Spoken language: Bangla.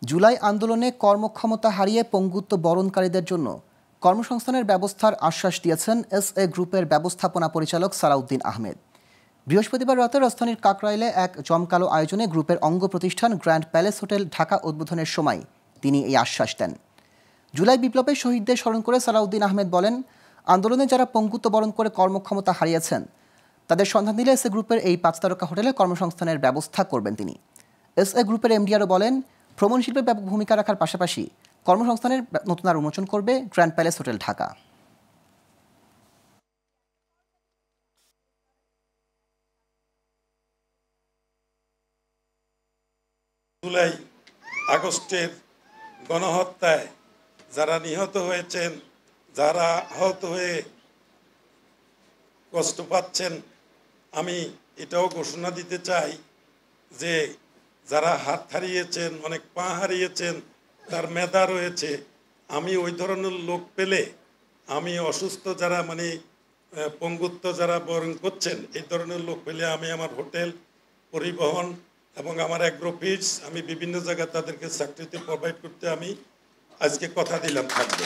জুলাই আন্দোলনে কর্মক্ষমতা হারিয়ে পঙ্গুত্ব বরণকারীদের জন্য কর্মসংস্থানের ব্যবস্থার আশ্বাস দিয়েছেন এসএ গ্রুপের ব্যবস্থাপনা পরিচালক সালাউদ্দিন আহমেদ। বৃহস্পতিবার রাতে রাজধানীর কাকরাইলে এক জমকালো আয়োজনে গ্রুপের অঙ্গ প্রতিষ্ঠান গ্র্যান্ড প্যালেস হোটেল ঢাকা উদ্বোধনের সময় তিনি এই আশ্বাস দেন। জুলাই বিপ্লবে শহীদদের স্মরণ করে সালাউদ্দিন আহমেদ বলেন, আন্দোলনে যারা পঙ্গুত্ব বরণ করে কর্মক্ষমতা হারিয়েছেন তাদের সন্ধান দিলে এসএ গ্রুপের এই 5 তারকা হোটেলে কর্মসংস্থানের ব্যবস্থা করবেন তিনি। এসএ গ্রুপের এমডি আরও বলেন, ভ্রমণ শিল্পে ব্যাপক ভূমিকা রাখার পাশাপাশি কর্মসংস্থানের নতুন আর উন্মোচন করবে grand palace hotel Dhaka. July আগস্টের গণহত্যায় যারা নিহত হয়েছেন, যারা আহত হয়ে কষ্ট পাচ্ছেন, আমি এটাও ঘোষণা দিতে চাই যে যারা হাত হারিয়েছেন, অনেক পা হারিয়েছেন, তার মেধা রয়েছে, আমি ওই ধরনের লোক পেলে, আমি অসুস্থ যারা পঙ্গুত্ব যারা বরণ করছেন এই ধরনের লোক পেলে আমি আমার হোটেল, পরিবহন এবং আমার অ্যাগ্রো ফিডস আমি বিভিন্ন জায়গায় তাদেরকে চাকরিতে প্রোভাইড করতে আমি আজকে কথা দিলাম থাকবে।